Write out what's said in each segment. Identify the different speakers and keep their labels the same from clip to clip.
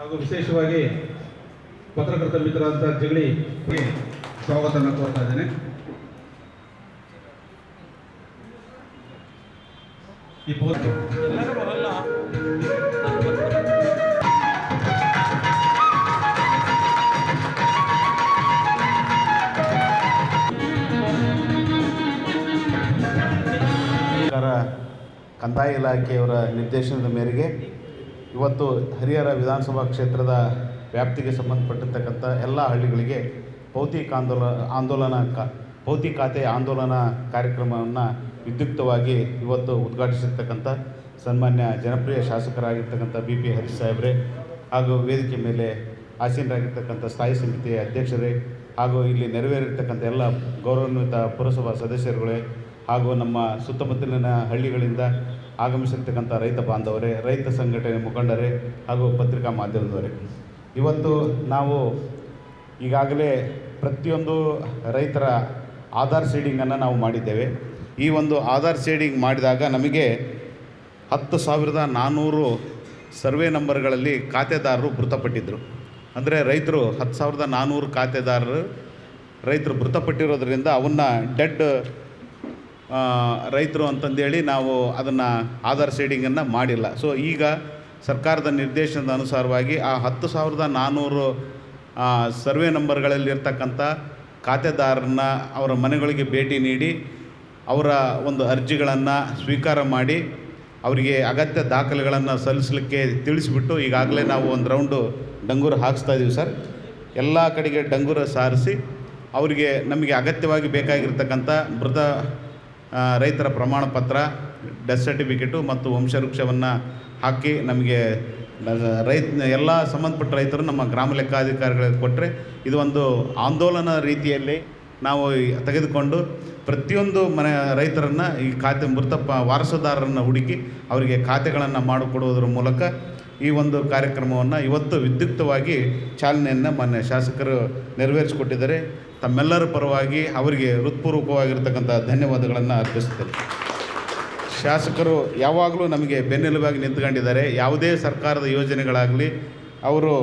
Speaker 1: ಹಾಗೂ ವಿಶೇಷವಾಗಿ ಪತ್ರಕರ್ತ ಮಿತ್ರರಾದಂಥ ಜಗಳಿ
Speaker 2: ಸ್ವಾಗತವನ್ನು ಕೋರ್ತಾ ಇದ್ದೇನೆ.
Speaker 1: ಈ
Speaker 3: ಕಂದಾಯ ಇಲಾಖೆಯವರ ನಿರ್ದೇಶನದ ಮೇರೆಗೆ ಇವತ್ತು ಹರಿಹರ ವಿಧಾನಸಭಾ ಕ್ಷೇತ್ರದ ವ್ಯಾಪ್ತಿಗೆ ಸಂಬಂಧಪಟ್ಟಿರ್ತಕ್ಕಂಥ ಎಲ್ಲ ಹಳ್ಳಿಗಳಿಗೆ ಭೌತಿಕ ಖಾತೆ ಆಂದೋಲನ ಕಾರ್ಯಕ್ರಮವನ್ನು ವಿದ್ಯುಕ್ತವಾಗಿ ಇವತ್ತು ಉದ್ಘಾಟಿಸಿರ್ತಕ್ಕಂಥ ಸನ್ಮಾನ್ಯ ಜನಪ್ರಿಯ ಶಾಸಕರಾಗಿರ್ತಕ್ಕಂಥ BP ಹರೀಶ್ ಸಾಹೇಬ್ರೆ ಹಾಗೂ ವೇದಿಕೆ ಮೇಲೆ ಆಸೀನರಾಗಿರ್ತಕ್ಕಂಥ ಸ್ಥಾಯಿ ಸಮಿತಿಯ ಅಧ್ಯಕ್ಷರೇ ಹಾಗೂ ಇಲ್ಲಿ ನೆರವೇರಿರ್ತಕ್ಕಂಥ ಎಲ್ಲ ಗೌರವಾನ್ವಿತ ಪುರಸಭಾ ಸದಸ್ಯರುಗಳೇ ಹಾಗೂ ನಮ್ಮ ಸುತ್ತಮುತ್ತಲಿನ ಹಳ್ಳಿಗಳಿಂದ ಆಗಮಿಸಿರ್ತಕ್ಕಂಥ ರೈತ ಬಾಂಧವರೇ, ರೈತ ಸಂಘಟನೆ ಮುಖಂಡರೇ ಹಾಗೂ ಪತ್ರಿಕಾ ಮಾಧ್ಯಮದವರೇ, ಇವತ್ತು ನಾವು ಈಗಾಗಲೇ ಪ್ರತಿಯೊಂದು ರೈತರ ಆಧಾರ್ ಸೀಡಿಂಗನ್ನು ನಾವು ಮಾಡಿದ್ದೇವೆ. ಈ ಒಂದು ಆಧಾರ್ ಸೀಡಿಂಗ್ ಮಾಡಿದಾಗ ನಮಗೆ 10,400 ಸರ್ವೆ ನಂಬರ್ಗಳಲ್ಲಿ ಖಾತೆದಾರರು ಮೃತಪಟ್ಟಿದ್ದರು. ಅಂದರೆ ರೈತರು 10,400 ಖಾತೆದಾರರು ರೈತರು ಮೃತಪಟ್ಟಿರೋದ್ರಿಂದ ಅವನ್ನ ಡೆಡ್ ರೈತರು ಅಂತಂದೇಳಿ ನಾವು ಅದನ್ನು ಆಧಾರ್ ಸೀಡಿಂಗನ್ನು ಮಾಡಿಲ್ಲ. ಸೊ ಈಗ ಸರ್ಕಾರದ ನಿರ್ದೇಶನದ ಅನುಸಾರವಾಗಿ ಆ 10,400 ಸರ್ವೆ ನಂಬರ್ಗಳಲ್ಲಿರ್ತಕ್ಕಂಥ ಖಾತೆದಾರರನ್ನ ಅವರ ಮನೆಗಳಿಗೆ ಭೇಟಿ ನೀಡಿ ಅವರ ಒಂದು ಅರ್ಜಿಗಳನ್ನು ಸ್ವೀಕಾರ ಮಾಡಿ ಅವರಿಗೆ ಅಗತ್ಯ ದಾಖಲೆಗಳನ್ನು ಸಲ್ಲಿಸಲಿಕ್ಕೆ ತಿಳಿಸಿಬಿಟ್ಟು ಈಗಾಗಲೇ ನಾವು ಒಂದು ರೌಂಡು ಡಂಗೂರು ಹಾಕಿಸ್ತಾ ಇದ್ದೀವಿ ಸರ್. ಎಲ್ಲ ಕಡೆಗೆ ಡಂಗೂರು ಸಾರಿಸಿ ಅವರಿಗೆ ನಮಗೆ ಅಗತ್ಯವಾಗಿ ಬೇಕಾಗಿರ್ತಕ್ಕಂಥ ಮೃತ ರೈತರ ಪ್ರಮಾಣ ಪತ್ರ, ಡೆತ್ ಸರ್ಟಿಫಿಕೇಟು ಮತ್ತು ವಂಶವೃಕ್ಷವನ್ನು ಹಾಕಿ ನಮಗೆ ಎಲ್ಲ ಸಂಬಂಧಪಟ್ಟ ರೈತರು ನಮ್ಮ ಗ್ರಾಮ ಲೆಕ್ಕಾಧಿಕಾರಿಗಳಿಗೆ ಕೊಟ್ಟರೆ ಇದು ಒಂದು ಆಂದೋಲನ ರೀತಿಯಲ್ಲಿ ನಾವು ತೆಗೆದುಕೊಂಡು ಪ್ರತಿಯೊಂದು ಮನೆ ರೈತರನ್ನು ಈ ಮೃತ ವಾರಸುದಾರರನ್ನು ಹುಡುಕಿ ಅವರಿಗೆ ಖಾತೆಗಳನ್ನು ಮಾಡಿಕೊಡುವುದರ ಮೂಲಕ ಈ ಒಂದು ಕಾರ್ಯಕ್ರಮವನ್ನು ಇವತ್ತು ವಿದ್ಯುಕ್ತವಾಗಿ ಚಾಲನೆಯನ್ನು ಮಾನ್ಯ ಶಾಸಕರು ನೆರವೇರಿಸಿಕೊಟ್ಟಿದ್ದಾರೆ. ತಮ್ಮೆಲ್ಲರ ಪರವಾಗಿ ಅವರಿಗೆ ಹೃತ್ಪೂರ್ವಕವಾಗಿರ್ತಕ್ಕಂಥ ಧನ್ಯವಾದಗಳನ್ನು ಅರ್ಪಿಸುತ್ತೇನೆ. ಶಾಸಕರು ಯಾವಾಗಲೂ ನಮಗೆ ಬೆನ್ನೆಲುಬಾಗಿ ನಿಂತ್ಕೊಂಡಿದ್ದಾರೆ. ಯಾವುದೇ ಸರ್ಕಾರದ ಯೋಜನೆಗಳಾಗಲಿ ಅವರು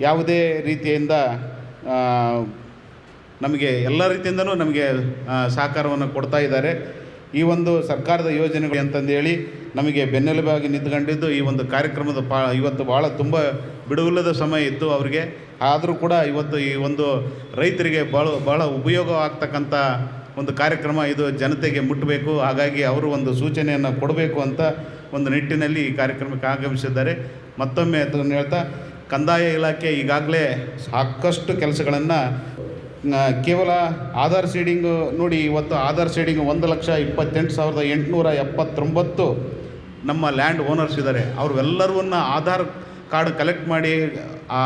Speaker 3: ಯಾವುದೇ ರೀತಿಯಿಂದ ನಮಗೆ ಎಲ್ಲ ರೀತಿಯಿಂದಲೂ ನಮಗೆ ಸಹಕಾರವನ್ನು ಕೊಡ್ತಾ ಇದ್ದಾರೆ. ಈ ಒಂದು ಸರ್ಕಾರದ ಯೋಜನೆಗಳು ಅಂತಂದೇಳಿ ನಮಗೆ ಬೆನ್ನೆಲುಬಾಗಿ ನಿಂತ್ಕೊಂಡಿದ್ದು ಈ ಒಂದು ಕಾರ್ಯಕ್ರಮದ ಇವತ್ತು ಭಾಳ ತುಂಬ ಬಿಡುವಿಲ್ಲದ ಸಮಯ ಇತ್ತು ಅವರಿಗೆ. ಆದರೂ ಕೂಡ ಇವತ್ತು ಈ ಒಂದು ರೈತರಿಗೆ ಭಾಳ ಉಪಯೋಗವಾಗ್ತಕ್ಕಂಥ ಒಂದು ಕಾರ್ಯಕ್ರಮ ಇದು ಜನತೆಗೆ ಮುಟ್ಟಬೇಕು, ಹಾಗಾಗಿ ಅವರು ಒಂದು ಸೂಚನೆಯನ್ನು ಕೊಡಬೇಕು ಅಂತ ಒಂದು ನಿಟ್ಟಿನಲ್ಲಿ ಈ ಕಾರ್ಯಕ್ರಮಕ್ಕೆ ಆಗಮಿಸಿದ್ದಾರೆ. ಮತ್ತೊಮ್ಮೆ ಅದನ್ನು ಹೇಳ್ತಾ ಕಂದಾಯ ಇಲಾಖೆ ಈಗಾಗಲೇ ಸಾಕಷ್ಟು ಕೆಲಸಗಳನ್ನು ಕೇವಲ ಆಧಾರ್ ಸೀಡಿಂಗು ನೋಡಿ, ಇವತ್ತು ಆಧಾರ್ ಸೀಡಿಂಗ್ 1,28,879 ನಮ್ಮ ಲ್ಯಾಂಡ್ ಓನರ್ಸ್ ಇದ್ದಾರೆ. ಅವರೆಲ್ಲರನ್ನ ಆಧಾರ್ ಕಾರ್ಡ್ ಕಲೆಕ್ಟ್ ಮಾಡಿ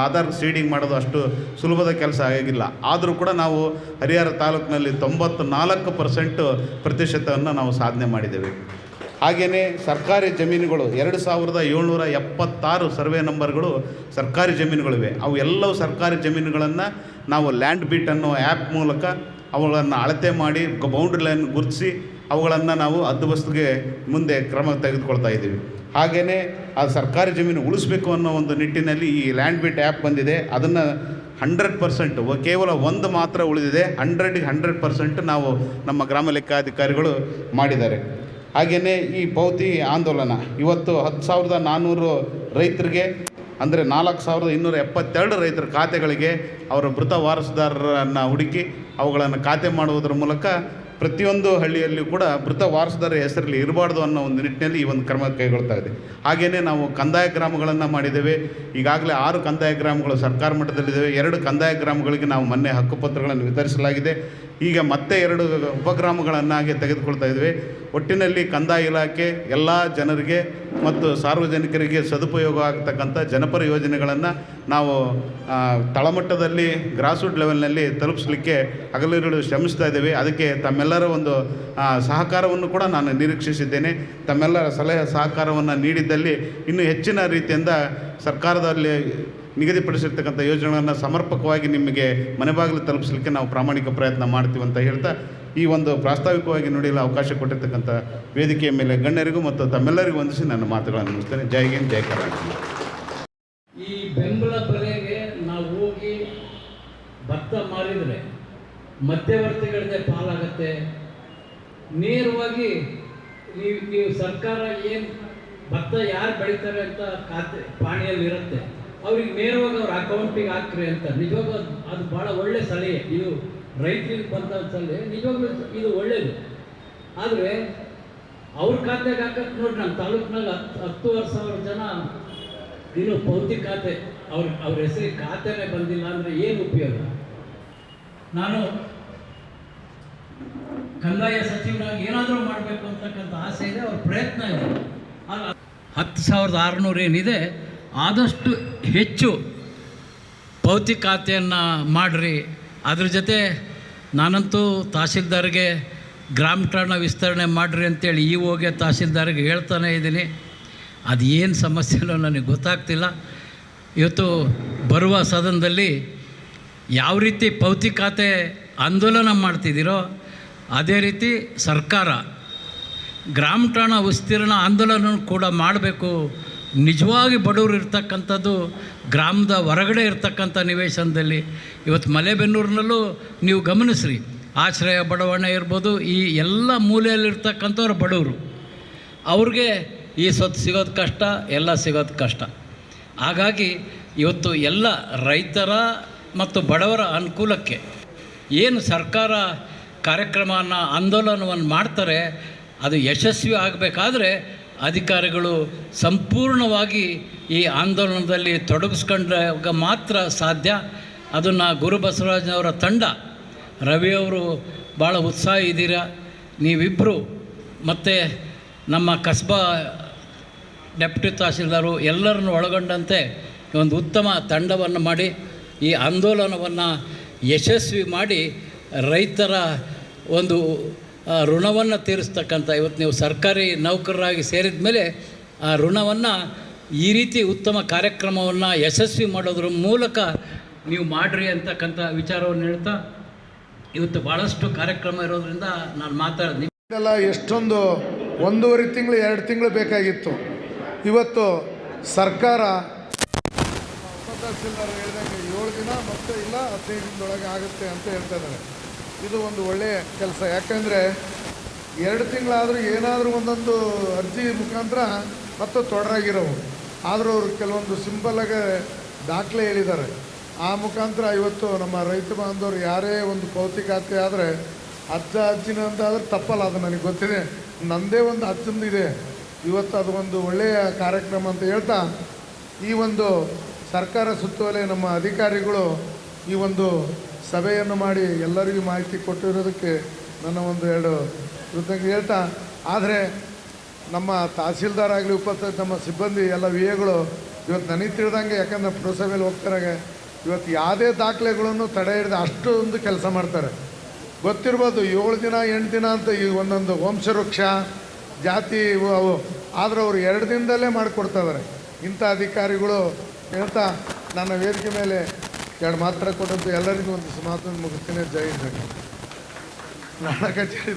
Speaker 3: ಆಧಾರ್ ಸೀಡಿಂಗ್ ಮಾಡೋದು ಅಷ್ಟು ಸುಲಭದ ಕೆಲಸ ಆಗಿಲ್ಲ. ಆದರೂ ಕೂಡ ನಾವು ಹರಿಹರ ತಾಲೂಕಿನಲ್ಲಿ 94% ಪ್ರತಿಶತವನ್ನು ನಾವು ಸಾಧನೆ ಮಾಡಿದ್ದೇವೆ. ಹಾಗೆಯೇ ಸರ್ಕಾರಿ ಜಮೀನುಗಳು 2,776 ಸರ್ವೆ ನಂಬರ್ಗಳು ಸರ್ಕಾರಿ ಜಮೀನುಗಳಿವೆ. ಅವು ಎಲ್ಲವೂ ಸರ್ಕಾರಿ ಜಮೀನುಗಳನ್ನು ನಾವು ಲ್ಯಾಂಡ್ ಬೀಟ್ ಅನ್ನೋ ಆ್ಯಪ್ ಮೂಲಕ ಅವುಗಳನ್ನು ಅಳತೆ ಮಾಡಿ ಬೌಂಡ್ರಿ ಲೈನ್ ಗುರುತಿಸಿ ಅವುಗಳನ್ನು ನಾವು ಹದ್ದುಬಸ್ತಿಗೆ ಮುಂದೆ ಕ್ರಮ ತೆಗೆದುಕೊಳ್ತಾ ಇದ್ದೀವಿ. ಹಾಗೆಯೇ ಆ ಸರ್ಕಾರಿ ಜಮೀನು ಉಳಿಸ್ಬೇಕು ಅನ್ನೋ ಒಂದು ನಿಟ್ಟಿನಲ್ಲಿ ಈ ಲ್ಯಾಂಡ್ ಬೀಟ್ ಆ್ಯಪ್ ಬಂದಿದೆ. ಅದನ್ನು 100% ಕೇವಲ ಒಂದು ಮಾತ್ರ ಉಳಿದಿದೆ. 100% ನಾವು ನಮ್ಮ ಗ್ರಾಮ ಲೆಕ್ಕಾಧಿಕಾರಿಗಳು ಮಾಡಿದ್ದಾರೆ. ಹಾಗೆಯೇ ಈ ಭೌತಿ ಆಂದೋಲನ ಇವತ್ತು 10,400 ರೈತರಿಗೆ ಅಂದರೆ 4,272 ರೈತರ ಖಾತೆಗಳಿಗೆ ಅವರ ಮೃತ ವಾರಸುದಾರರನ್ನು ಹುಡುಕಿ ಅವುಗಳನ್ನು ಖಾತೆ ಮಾಡುವುದರ ಮೂಲಕ ಪ್ರತಿಯೊಂದು ಹಳ್ಳಿಯಲ್ಲಿಯೂ ಕೂಡ ಮೃತ ವಾರಸುದಾರರ ಹೆಸರಲ್ಲಿ ಇರಬಾರ್ದು ಅನ್ನೋ ಒಂದು ನಿಟ್ಟಿನಲ್ಲಿ ಈ ಒಂದು ಕ್ರಮ ಕೈಗೊಳ್ತಾ ಇದೆ. ಹಾಗೆಯೇ ನಾವು ಕಂದಾಯ ಗ್ರಾಮಗಳನ್ನು ಮಾಡಿದ್ದೇವೆ. ಈಗಾಗಲೇ 6 ಕಂದಾಯ ಗ್ರಾಮಗಳು ಸರ್ಕಾರ ಮಟ್ಟದಲ್ಲಿದ್ದೇವೆ. 2 ಕಂದಾಯ ಗ್ರಾಮಗಳಿಗೆ ನಾವು ಮೊನ್ನೆ ಹಕ್ಕುಪತ್ರಗಳನ್ನು ವಿತರಿಸಲಾಗಿದೆ. ಈಗ ಮತ್ತೆ 2 ಉಪಗ್ರಾಮಗಳನ್ನಾಗಿ ತೆಗೆದುಕೊಳ್ತಾ ಇದ್ದೇವೆ. ಒಟ್ಟಿನಲ್ಲಿ ಕಂದಾಯ ಇಲಾಖೆ ಎಲ್ಲ ಜನರಿಗೆ ಮತ್ತು ಸಾರ್ವಜನಿಕರಿಗೆ ಸದುಪಯೋಗ ಆಗ್ತಕ್ಕಂಥ ಜನಪರ ಯೋಜನೆಗಳನ್ನು ನಾವು ತಳಮಟ್ಟದಲ್ಲಿ ಗ್ರಾಸ್ರೂಟ್ ಲೆವೆಲ್ನಲ್ಲಿ ತಲುಪಿಸಲಿಕ್ಕೆ ಹಗಲಿರುಳು ಶ್ರಮಿಸ್ತಾ ಇದ್ದೇವೆ. ಅದಕ್ಕೆ ತಮ್ಮೆಲ್ಲರ ಒಂದು ಸಹಕಾರವನ್ನು ಕೂಡ ನಾನು ನಿರೀಕ್ಷಿಸಿದ್ದೇನೆ. ತಮ್ಮೆಲ್ಲರ ಸಲಹೆ ಸಹಕಾರವನ್ನು ನೀಡಿದ್ದಲ್ಲಿ ಇನ್ನೂ ಹೆಚ್ಚಿನ ರೀತಿಯಿಂದ ಸರ್ಕಾರದಲ್ಲಿ ನಿಗದಿಪಡಿಸಿರ್ತಕ್ಕಂಥ ಯೋಜನೆಗಳನ್ನು ಸಮರ್ಪಕವಾಗಿ ನಿಮಗೆ ಮನೆ ಬಾಗಿಲು ತಲುಪಿಸಲಿಕ್ಕೆ ನಾವು ಪ್ರಾಮಾಣಿಕ ಪ್ರಯತ್ನ ಮಾಡ್ತೀವಿ ಅಂತ ಹೇಳ್ತಾ ಈ ಒಂದು ಪ್ರಾಸ್ತಾವಿಕವಾಗಿ ನುಡಿಯಲು ಅವಕಾಶ ಕೊಟ್ಟಿರ್ತಕ್ಕಂಥ ವೇದಿಕೆಯ ಮೇಲೆ ಗಣ್ಯರಿಗೂ ಮತ್ತು ತಮ್ಮೆಲ್ಲರಿಗೂ ವಂದಿಸಿ ನನ್ನ ಮಾತುಗಳನ್ನು ಮುಗಿಸ್ತೇನೆ. ಜೈ ಹಿಂದ್, ಜೈ ಕರ್ನಾಟಕ.
Speaker 4: ಈ ಬೆಂಬಲ ಬೆಲೆಗೆ ನಾವು ಹೋಗಿ ಭತ್ತ ಮಾರಿದರೆ ಮಧ್ಯವರ್ತಿಗಳದ್ದೇ ಪಾಲಾಗತ್ತೆ. ನೇರವಾಗಿ ನೀವು ಸರ್ಕಾರ ಏನು ಭತ್ತ ಯಾರು ಬೆಳೀತಾರೆ ಅಂತ ಖಾತೆ ಪಾಣಿಯಲ್ಲಿ ಇರುತ್ತೆ, ಅವ್ರಿಗೆ ನೇರವಾಗಿ ಅವ್ರ ಅಕೌಂಟಿಗೆ ಹಾಕ್ರಿ ಅಂತ. ನಿಜವಾಗ್ಲೂ ಅದು ಭಾಳ ಒಳ್ಳೆ ಸಲಹೆ. ಇದು ರೈತರಿಗೆ ಬಂದ ಸಲಹೆ, ನಿಜವಾಗ್ಲೂ ಇದು ಒಳ್ಳೆಯದು. ಆದರೆ ಅವ್ರ ಖಾತೆಗೆ ಹಾಕಕ್ಕೆ ನೋಡಿ, ನಮ್ಮ ತಾಲೂಕಿನಾಗ 10,000 ಜನ ಇನ್ನು ಭೌತಿಕ ಖಾತೆ ಅವ್ರ ಹೆಸರಿಗೆ ಖಾತೆನೇ ಬಂದಿಲ್ಲ ಅಂದರೆ ಏನು ಉಪಯೋಗ? ನಾನು ಕಂದಾಯ ಸಚಿವರಾಗಿ ಏನಾದರೂ ಮಾಡಬೇಕು ಅಂತಕ್ಕಂಥ ಆಸೆ ಇದೆ, ಅವ್ರ ಪ್ರಯತ್ನ ಇದೆ. ಆಗ 10,600 ಏನಿದೆ ಆದಷ್ಟು ಹೆಚ್ಚು ಭೌತಿಕ ಖಾತೆಯನ್ನು ಮಾಡಿರಿ. ಅದ್ರ ಜೊತೆ ನಾನಂತೂ ತಹಸೀಲ್ದಾರ್ಗೆ ಗ್ರಾಮ ಠಾಣ ವಿಸ್ತರಣೆ ಮಾಡಿರಿ ಅಂತೇಳಿ ಹೋಗಿ ತಹಸೀಲ್ದಾರ್ಗೆ ಹೇಳ್ತಾನೆ ಇದ್ದೀನಿ. ಅದು ಏನು ಸಮಸ್ಯೆನೋ ನನಗೆ ಗೊತ್ತಾಗ್ತಿಲ್ಲ. ಇವತ್ತು ಬರುವ ಸದನದಲ್ಲಿ ಯಾವ ರೀತಿ ಭೌತಿಕ ಖಾತೆ ಆಂದೋಲನ ಮಾಡ್ತಿದ್ದೀರೋ ಅದೇ ರೀತಿ ಸರ್ಕಾರ ಗ್ರಾಮ ಠಾಣ ವಿಸ್ತೀರ್ಣ ಆಂದೋಲನ ಕೂಡ ಮಾಡಬೇಕು. ನಿಜವಾಗಿ ಬಡವರು ಇರ್ತಕ್ಕಂಥದ್ದು ಗ್ರಾಮದ ಹೊರಗಡೆ ಇರ್ತಕ್ಕಂಥ ನಿವೇಶನದಲ್ಲಿ. ಇವತ್ತು ಮಲೆಬೆನ್ನೂರಿನಲ್ಲೂ ನೀವು ಗಮನಿಸ್ರಿ, ಆಶ್ರಯ ಬಡಾವಣೆ ಇರ್ಬೋದು, ಈ ಎಲ್ಲ ಮೂಲೆಯಲ್ಲಿರ್ತಕ್ಕಂಥವ್ರು ಬಡವರು, ಅವ್ರಿಗೆ ಈ ಸ್ವತ್ತು ಸಿಗೋದು ಕಷ್ಟ, ಎಲ್ಲ ಸಿಗೋದು ಕಷ್ಟ. ಹಾಗಾಗಿ ಇವತ್ತು ಎಲ್ಲ ರೈತರ ಮತ್ತು ಬಡವರ ಅನುಕೂಲಕ್ಕೆ ಏನು ಸರ್ಕಾರ ಕಾರ್ಯಕ್ರಮವನ್ನು ಆಂದೋಲನವನ್ನು ಮಾಡ್ತಾರೆ, ಅದು ಯಶಸ್ವಿ ಆಗಬೇಕಾದ್ರೆ ಅಧಿಕಾರಿಗಳು ಸಂಪೂರ್ಣವಾಗಿ ಈ ಆಂದೋಲನದಲ್ಲಿ ತೊಡಗಿಸ್ಕೊಂಡಾಗ ಮಾತ್ರ ಸಾಧ್ಯ. ಅದನ್ನು ಗುರು ಬಸವರಾಜನವರ ತಂಡ, ರವಿಯವರು ಭಾಳ ಉತ್ಸಾಹ ಇದ್ದೀರಾ, ನೀವಿಬ್ಬರು ಮತ್ತು ನಮ್ಮ ಕಸ್ಬಾ ಡೆಪ್ಯೂಟಿ ತಹಸೀಲ್ದಾರು ಎಲ್ಲರನ್ನು ಒಳಗೊಂಡಂತೆ ಒಂದು ಉತ್ತಮ ತಂಡವನ್ನು ಮಾಡಿ ಈ ಆಂದೋಲನವನ್ನು ಯಶಸ್ವಿ ಮಾಡಿ ರೈತರ ಒಂದು ಋಣವನ್ನು ತೀರಿಸ್ತಕ್ಕಂಥ, ಇವತ್ತು ನೀವು ಸರ್ಕಾರಿ ನೌಕರರಾಗಿ ಸೇರಿದ ಮೇಲೆ ಆ ಋಣವನ್ನು ಈ ರೀತಿ ಉತ್ತಮ ಕಾರ್ಯಕ್ರಮವನ್ನು ಯಶಸ್ವಿ ಮಾಡೋದ್ರ ಮೂಲಕ ನೀವು ಮಾಡಿರಿ ಅಂತಕ್ಕಂಥ ವಿಚಾರವನ್ನು ಹೇಳ್ತಾ, ಇವತ್ತು ಭಾಳಷ್ಟು ಕಾರ್ಯಕ್ರಮ ಇರೋದ್ರಿಂದ ನಾನು ಮಾತಾಡ್ತೀನಿ.
Speaker 5: ಎಲ್ಲ ಎಷ್ಟೊಂದು 1.5 ತಿಂಗಳು 2 ತಿಂಗಳು ಬೇಕಾಗಿತ್ತು. ಇವತ್ತು ಸರ್ಕಾರ ತಹಸೀಲ್ದಾರ್ ಹೇಳಿದಂಗೆ 7 ದಿನ ಮತ್ತೆ ಇಲ್ಲ 15 ದಿನದೊಳಗೆ ಆಗುತ್ತೆ ಅಂತ ಹೇಳ್ತಾ ಇದ್ದಾರೆ. ಇದು ಒಂದು ಒಳ್ಳೆಯ ಕೆಲಸ. ಯಾಕಂದರೆ 2 ತಿಂಗಳಾದರೂ ಏನಾದರೂ ಒಂದೊಂದು ಅರ್ಜಿ ಮುಖಾಂತರ ಮತ್ತು ತೊಡರಾಗಿರೋವು, ಆದರೂ ಅವರು ಕೆಲವೊಂದು ಸಿಂಪಲ್ಲಾಗಿ ದಾಖಲೆ ಹೇಳಿದ್ದಾರೆ. ಆ ಮುಖಾಂತರ ಇವತ್ತು ನಮ್ಮ ರೈತ ಬಾಂಧವರು ಯಾರೇ ಒಂದು ಭೌತಿಕ ಖಾತೆ ಆದರೆ ಅಜ್ಜಿನ ಅಂತ ಆದರೆ ತಪ್ಪಲ್ಲ, ಅದು ನನಗೆ ಗೊತ್ತಿದೆ. ನನ್ನದೇ ಒಂದು ಅಜ್ಜಂದಿದೆ. ಇವತ್ತು ಅದು ಒಂದು ಒಳ್ಳೆಯ ಕಾರ್ಯಕ್ರಮ ಅಂತ ಹೇಳ್ತಾ, ಈ ಒಂದು ಸರ್ಕಾರ ಸುತ್ತೋಲೆ ನಮ್ಮ ಅಧಿಕಾರಿಗಳು ಈ ಒಂದು ಸಭೆಯನ್ನು ಮಾಡಿ ಎಲ್ಲರಿಗೂ ಮಾಹಿತಿ ಕೊಟ್ಟಿರೋದಕ್ಕೆ ನನ್ನ ಒಂದು 2 ಕೃತಜ್ಞತೆ ಹೇಳ್ತಾ, ಆದರೆ ನಮ್ಮ ತಹಸೀಲ್ದಾರ್ ಆಗಲಿ ನಮ್ಮ ಸಿಬ್ಬಂದಿ ಎಲ್ಲ ವಿಎಗಳು ಇವತ್ತು ನನಗೆ ತಿಳಿದಂಗೆ, ಯಾಕಂದರೆ ಪುರಸಭೆಯಲ್ಲಿ ಹೋಗ್ತಾರೆ, ಇವತ್ತು ಯಾವುದೇ ದಾಖಲೆಗಳನ್ನು ತಡೆ ಹಿಡಿದು ಅಷ್ಟೊಂದು ಕೆಲಸ ಮಾಡ್ತಾರೆ. ಗೊತ್ತಿರ್ಬೋದು 7 ದಿನ 8 ದಿನ ಅಂತ ಈ ಒಂದೊಂದು ವಂಶವೃಕ್ಷ ಜಾತಿ ಅವು, ಆದರೆ ಅವರು 2 ದಿನದಲ್ಲೇ ಮಾಡಿಕೊಡ್ತಾ ಇದ್ದಾರೆ. ಇಂಥ ಅಧಿಕಾರಿಗಳು ಹೇಳ್ತಾ ನನ್ನ ವೇದಿಕೆ ಮೇಲೆ 2 ಮಾತ್ರ ಕೊಟ್ಟಂತ ಎಲ್ಲರಿಗೂ ಒಂದು ಮಾತನ್ನು ಮುಗಿಸ್ತೀನಿ. ಜೈ ಹಿಂದ್. ನನ್ನ ಕಚೇರಿ